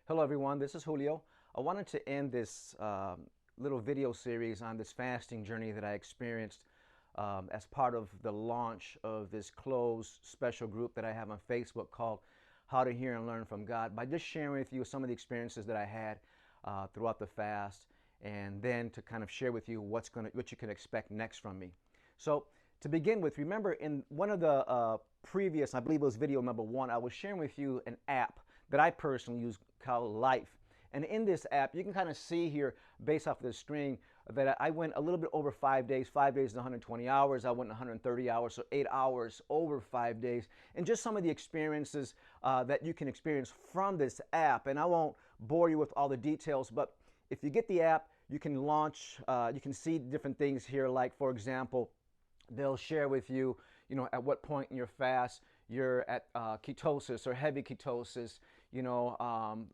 Hello everyone, this is Julio. I wanted to end this little video series on this fasting journey that I experienced as part of the launch of this closed special group that I have on Facebook called How to Hear and Learn from God, by just sharing with you some of the experiences that I had throughout the fast, and then to kind of share with you what you can expect next from me. So to begin with, remember in one of the previous, I believe it was video number 1, I was sharing with you an app that I personally use called Life. And in this app, you can kind of see here, based off of the screen, that I went a little bit over 5 days. 5 days is 120 hours. I went 130 hours, so 8 hours over 5 days. And just some of the experiences that you can experience from this app. And I won't bore you with all the details, but if you get the app, you can launch, you can see different things here, like, for example, they'll share with you, at what point in your fast you're at ketosis or heavy ketosis,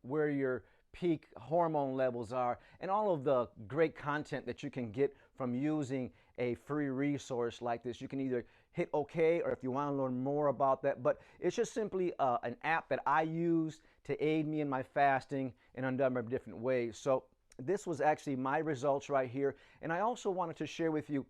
where your peak hormone levels are, and all of the great content that you can get from using a free resource like this. You can either hit OK, or if you want to learn more about that, but it's just simply an app that I use to aid me in my fasting in a number of different ways. So this was actually my results right here, and I also wanted to share with you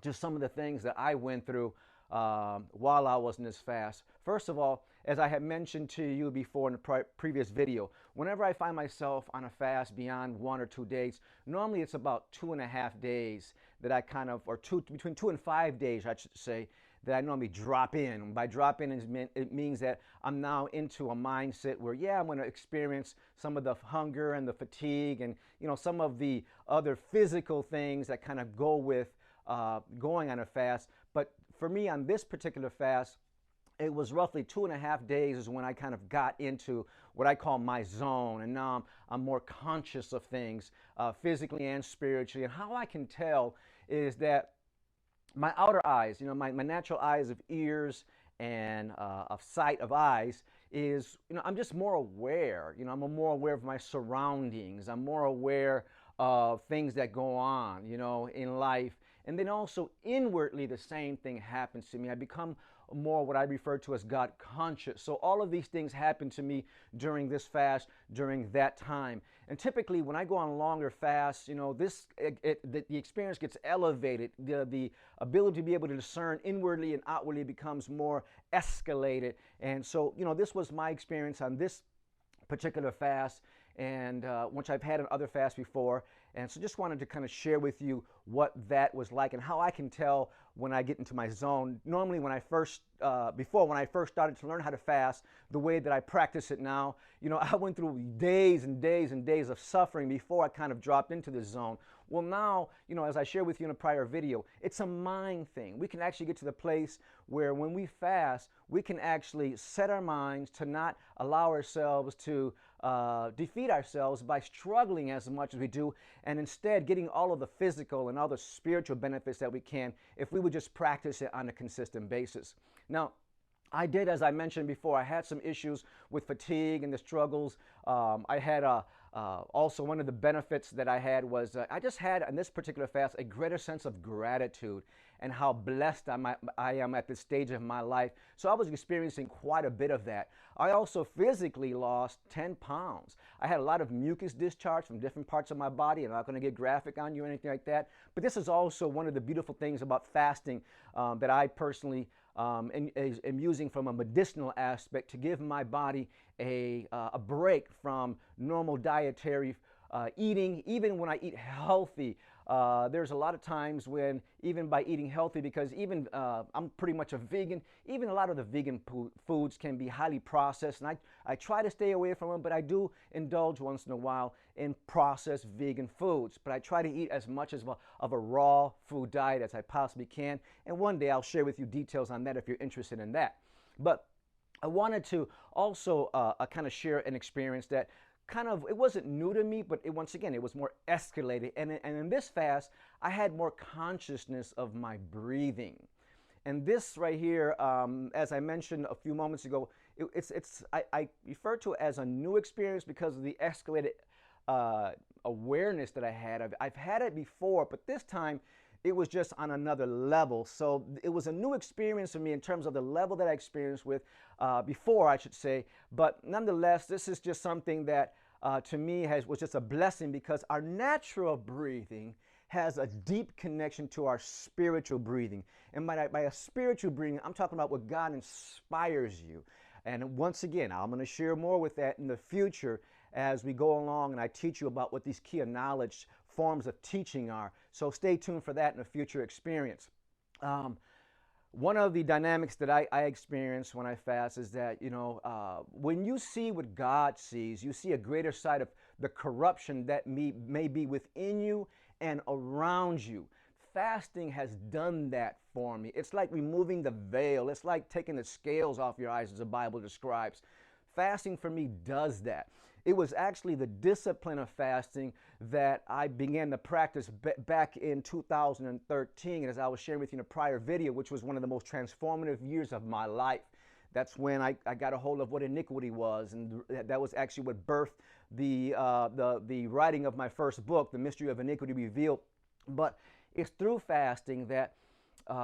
just some of the things that I went through while I was in this fast. First of all, as I had mentioned to you before in the previous video, whenever I find myself on a fast beyond 1 or 2 days, normally it's about 2.5 days that I kind of, or between 2 and 5 days, I should say, that I normally drop in. By drop in, it means that I'm now into a mindset where, yeah, I'm going to experience some of the hunger and the fatigue and, some of the other physical things that kind of go with going on a fast. But for me on this particular fast, it was roughly 2.5 days is when I kind of got into what I call my zone. And now I'm more conscious of things physically and spiritually. And how I can tell is that my outer eyes, my natural eyes of ears and of sight of eyes is, I'm just more aware. I'm more aware of my surroundings. I'm more aware of things that go on, in life. And then also inwardly, the same thing happens to me. I become more what I refer to as God conscious. So all of these things happen to me during this fast, during that time. And typically when I go on longer fasts, the experience gets elevated. The ability to be able to discern inwardly and outwardly becomes more escalated. And so, this was my experience on this particular fast, and which I've had on other fasts before. And so just wanted to kind of share with you what that was like and how I can tell when I get into my zone. Normally when I first started to learn how to fast the way that I practice it now, I went through days and days and days of suffering before I kind of dropped into this zone. Well, now, as I shared with you in a prior video, it's a mind thing. We can actually get to the place where when we fast, we can actually set our minds to not allow ourselves to defeat ourselves by struggling as much as we do, and instead getting all of the physical and all the spiritual benefits that we can if we would just practice it on a consistent basis. Now, I did, as I mentioned before, I had some issues with fatigue and the struggles. I had also one of the benefits that I had was I just had, on this particular fast, a greater sense of gratitude and how blessed I am at this stage of my life. So I was experiencing quite a bit of that. I also physically lost 10 pounds. I had a lot of mucus discharge from different parts of my body. I'm not going to get graphic on you or anything like that. But this is also one of the beautiful things about fasting that I personally am using from a medicinal aspect to give my body a break from normal dietary eating. Even when I eat healthy, there's a lot of times when, even by eating healthy, because even I'm pretty much a vegan, even a lot of the vegan foods can be highly processed, and I try to stay away from them, but I do indulge once in a while in processed vegan foods. But I try to eat as much of a raw food diet as I possibly can, and one day I'll share with you details on that if you're interested in that. But I wanted to also kind of share an experience that it wasn't new to me, but once again, it was more escalated. And in this fast, I had more consciousness of my breathing. And this right here, as I mentioned a few moments ago, I refer to it as a new experience because of the escalated awareness that I had. I've had it before, but this time it was just on another level. So it was a new experience for me in terms of the level that I experienced with before, I should say. But nonetheless, this is just something that to me was just a blessing, because our natural breathing has a deep connection to our spiritual breathing. And by a spiritual breathing, I'm talking about what God inspires you. And once again, I'm going to share more with that in the future as we go along and I teach you about what these key of knowledge forms of teaching are. So stay tuned for that in a future experience. One of the dynamics that I experience when I fast is that, when you see what God sees, you see a greater side of the corruption that may be within you and around you. Fasting has done that for me. It's like removing the veil. It's like taking the scales off your eyes, as the Bible describes. Fasting for me does that. It was actually the discipline of fasting that I began to practice back in 2013, as I was sharing with you in a prior video, which was one of the most transformative years of my life. That's when I got a hold of what iniquity was, and that was actually what birthed the writing of my first book, The Mystery of Iniquity Revealed. But it's through fasting that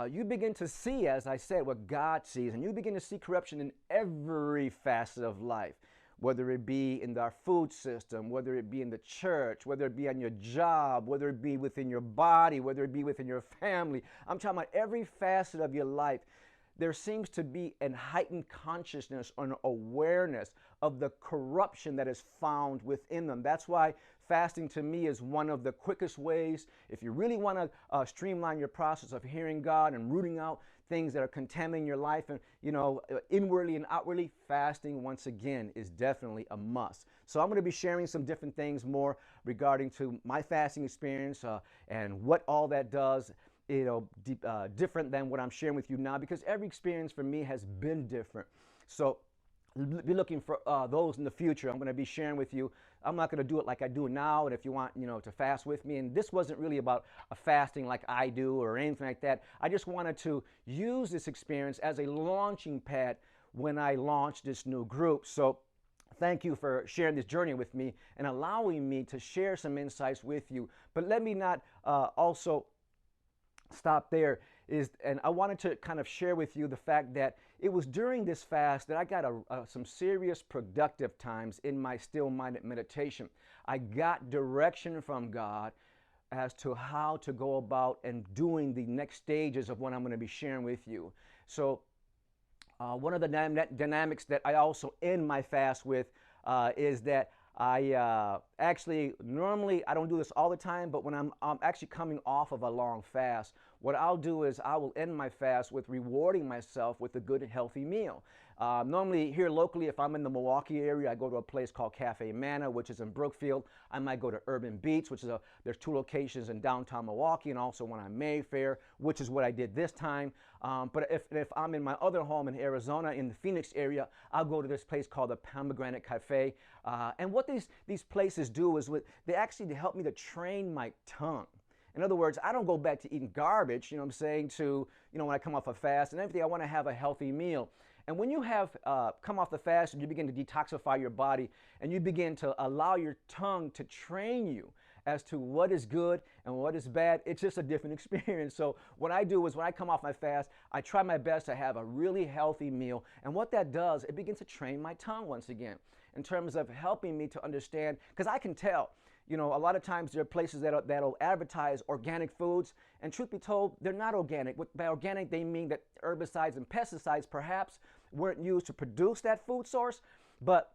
you begin to see, as I said, what God sees, and you begin to see corruption in every facet of life, whether it be in our food system, whether it be in the church, whether it be on your job, whether it be within your body, whether it be within your family. I'm talking about every facet of your life. There seems to be a heightened consciousness or an awareness of the corruption that is found within them. That's why fasting to me is one of the quickest ways. If you really want to streamline your process of hearing God and rooting out things that are contaminating your life, and inwardly and outwardly, fasting once again is definitely a must. So I'm going to be sharing some different things more regarding to my fasting experience and what all that does. Different than what I'm sharing with you now, because every experience for me has been different. So be looking for those in the future. I'm going to be sharing with you. I'm not going to do it like I do now. And if you want, to fast with me, and this wasn't really about a fasting like I do or anything like that. I just wanted to use this experience as a launching pad when I launched this new group. So thank you for sharing this journey with me and allowing me to share some insights with you. But let me not also stop there. And I wanted to kind of share with you the fact that it was during this fast that I got some serious productive times in my still-minded meditation. I got direction from God as to how to go about and doing the next stages of what I'm going to be sharing with you. So one of the dynamics that I also end my fast with is that I actually, normally I don't do this all the time, but when I'm actually coming off of a long fast, what I'll do is I will end my fast with rewarding myself with a good and healthy meal. Normally here locally, if I'm in the Milwaukee area, I go to a place called Cafe Manna, which is in Brookfield. I might go to Urban Beats, which is there's 2 locations in downtown Milwaukee, and also one on Mayfair, which is what I did this time. But if I'm in my other home in Arizona, in the Phoenix area, I'll go to this place called the Pomegranate Cafe. And what these places do is they actually help me to train my tongue. In other words, I don't go back to eating garbage, when I come off a fast and everything. I want to have a healthy meal. And when you have come off the fast and you begin to detoxify your body and you begin to allow your tongue to train you as to what is good and what is bad, it's just a different experience. So what I do is when I come off my fast, I try my best to have a really healthy meal. And what that does, it begins to train my tongue once again in terms of helping me to understand, because I can tell. A lot of times there are places that'll advertise organic foods, and truth be told, they're not organic. By organic, they mean that herbicides and pesticides perhaps weren't used to produce that food source, but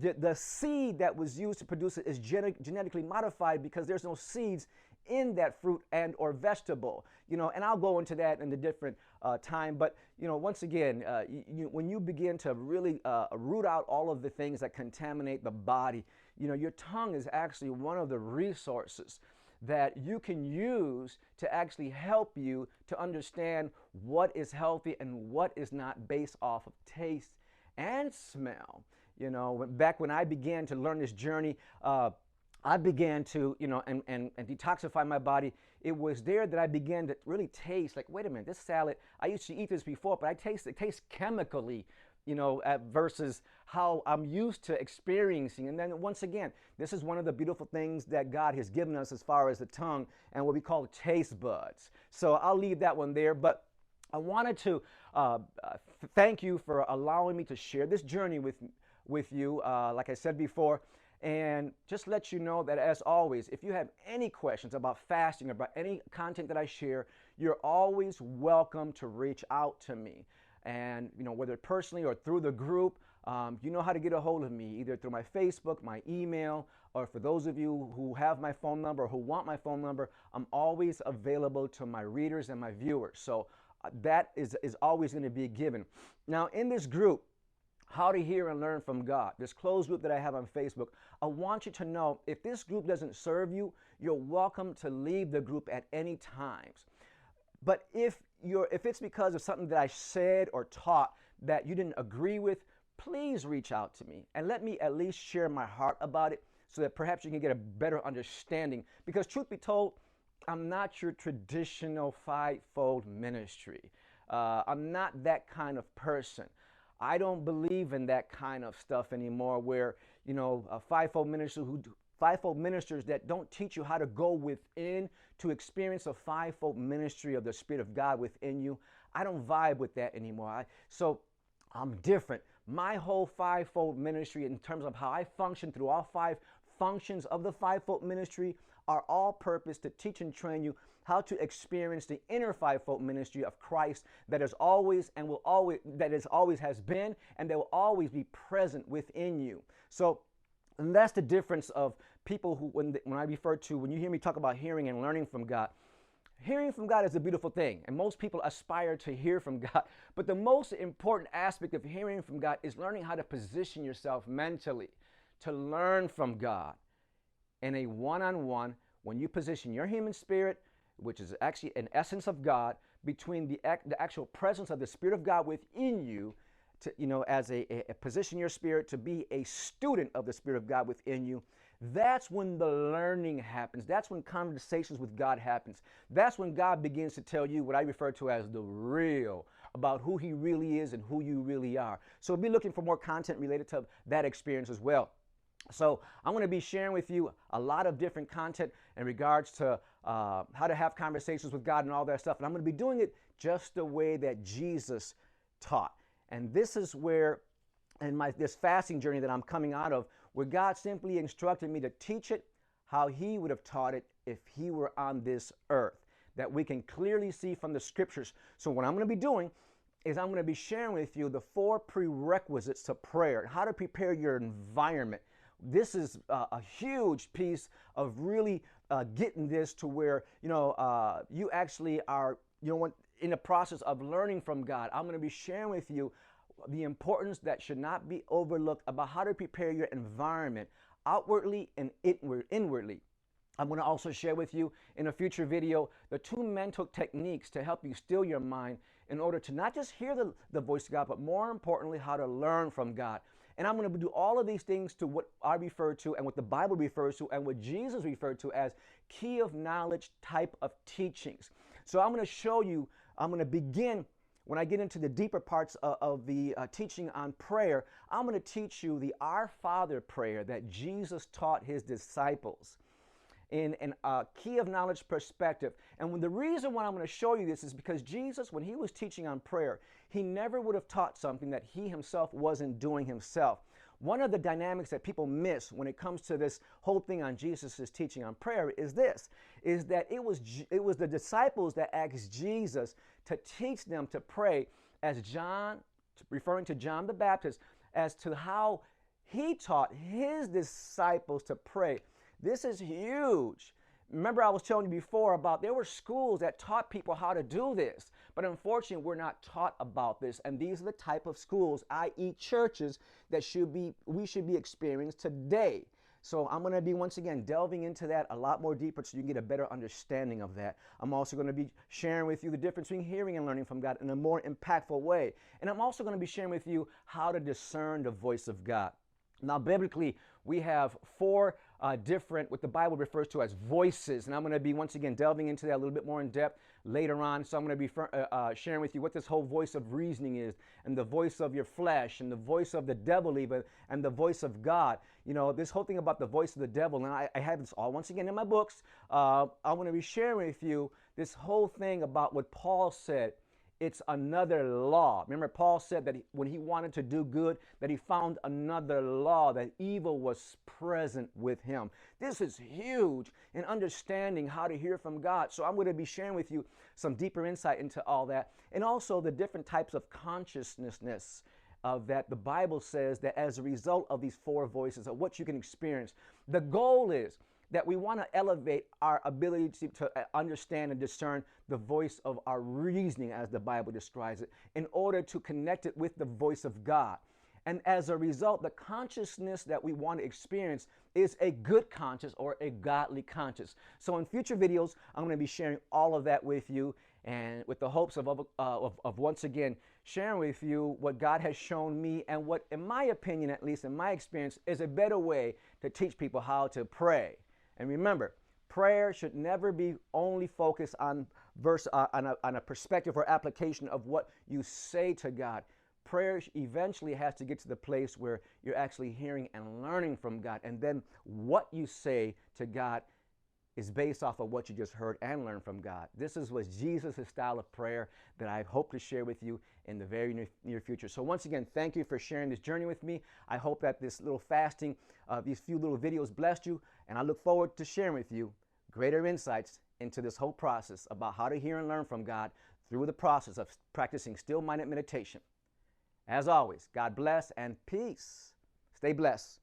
the seed that was used to produce it is genetically modified, because there's no seeds in that fruit and or vegetable. And I'll go into that in a different time. But once again, when you begin to really root out all of the things that contaminate the body, your tongue is actually one of the resources that you can use to actually help you to understand what is healthy and what is not, based off of taste and smell. Back when I began to learn this journey, I began to, and detoxify my body. It was there that I began to really taste, like, wait a minute, this salad, I used to eat this before, but it tastes chemically, versus how I'm used to experiencing. And then once again, this is one of the beautiful things that God has given us as far as the tongue and what we call taste buds. So I'll leave that one there, but I wanted to thank you for allowing me to share this journey with you, like I said before. And just let you know that, as always, if you have any questions about fasting, about any content that I share, you're always welcome to reach out to me. And, whether personally or through the group, you know how to get a hold of me, either through my Facebook, my email, or for those of you who have my phone number or who want my phone number, I'm always available to my readers and my viewers. So that is always going to be a given. Now, in this group, How to Hear and Learn from God, this closed group that I have on Facebook, I want you to know, if this group doesn't serve you, you're welcome to leave the group at any times. But if it's because of something that I said or taught that you didn't agree with, please reach out to me and let me at least share my heart about it, so that perhaps you can get a better understanding. Because truth be told, I'm not your traditional fivefold ministry. I'm not that kind of person. I don't believe in that kind of stuff anymore, where, a fivefold ministers that don't teach you how to go within to experience a fivefold ministry of the Spirit of God within you. I don't vibe with that anymore. So I'm different. My whole fivefold ministry, in terms of how I function through all five functions of the fivefold ministry, are all purpose to teach and train you how to experience the inner fivefold ministry of Christ that is always and will always, that is always has been, and that will always be present within you. So, and that's the difference of people who, when you hear me talk about hearing and learning from God, hearing from God is a beautiful thing, and most people aspire to hear from God. But the most important aspect of hearing from God is learning how to position yourself mentally to learn from God in a one-on-one, when you position your human spirit, which is actually an essence of God, between the actual presence of the Spirit of God within you, to, as a position your spirit to be a student of the Spirit of God within you. That's when the learning happens. That's when conversations with God happens. That's when God begins to tell you what I refer to as the real, about who He really is and who you really are. So be looking for more content related to that experience as well. So I'm going to be sharing with you a lot of different content in regards to how to have conversations with God and all that stuff. And I'm going to be doing it just the way that Jesus taught. And this is where, in this fasting journey that I'm coming out of, where God simply instructed me to teach it how He would have taught it if He were on this earth, that we can clearly see from the scriptures. So what I'm going to be doing is I'm going to be sharing with you the 4 prerequisites to prayer, how to prepare your environment. This is a huge piece of really getting this to where, you actually are, in the process of learning from God. I'm going to be sharing with you the importance that should not be overlooked about how to prepare your environment outwardly and inwardly. I'm going to also share with you in a future video the 2 mental techniques to help you still your mind in order to not just hear the voice of God, but more importantly, how to learn from God. And I'm going to do all of these things to what I refer to and what the Bible refers to and what Jesus referred to as key of knowledge type of teachings. So I'm going to show you, I'm going to begin, when I get into the deeper parts of the teaching on prayer, I'm going to teach you the Our Father prayer that Jesus taught His disciples in a key of knowledge perspective. And the reason why I'm going to show you this is because Jesus, when He was teaching on prayer, He never would have taught something that He Himself wasn't doing Himself. One of the dynamics that people miss when it comes to this whole thing on Jesus' teaching on prayer is this, is that it was the disciples that asked Jesus to teach them to pray, as John, referring to John the Baptist, as to how he taught his disciples to pray. This is huge. Remember, I was telling you before about there were schools that taught people how to do this, but unfortunately we're not taught about this, and these are the type of schools, i.e. churches, that we should be experiencing today. So I'm going to be, once again, delving into that a lot more deeper so you can get a better understanding of that. I'm also going to be sharing with you the difference between hearing and learning from God in a more impactful way. And I'm also going to be sharing with you how to discern the voice of God. Now, biblically, we have 4 different, what the Bible refers to as voices. And I'm going to be, once again, delving into that a little bit more in depth later on. So I'm going to be sharing with you what this whole voice of reasoning is, and the voice of your flesh, and the voice of the devil even, and the voice of God. This whole thing about the voice of the devil, and I have this all, once again, in my books. I want to be sharing with you this whole thing about what Paul said It's another law. Remember, Paul said that when he wanted to do good, that he found another law, that evil was present with him. This is huge in understanding how to hear from God. So I'm going to be sharing with you some deeper insight into all that, and also the different types of consciousness that the Bible says that as a result of these four voices of what you can experience. The goal is that we want to elevate our ability to understand and discern the voice of our reasoning, as the Bible describes it, in order to connect it with the voice of God. And as a result, the consciousness that we want to experience is a good conscience or a godly conscience. So in future videos, I'm going to be sharing all of that with you, and with the hopes of once again sharing with you what God has shown me, and what, in my opinion, at least in my experience, is a better way to teach people how to pray. And remember, prayer should never be only focused on a perspective or application of what you say to God. Prayer eventually has to get to the place where you're actually hearing and learning from God. And then what you say to God is based off of what you just heard and learned from God. This was Jesus' style of prayer that I hope to share with you in the very near future. So once again, thank you for sharing this journey with me. I hope that this little fasting, these few little videos blessed you, and I look forward to sharing with you greater insights into this whole process about how to hear and learn from God through the process of practicing still-minded meditation. As always, God bless and peace. Stay blessed.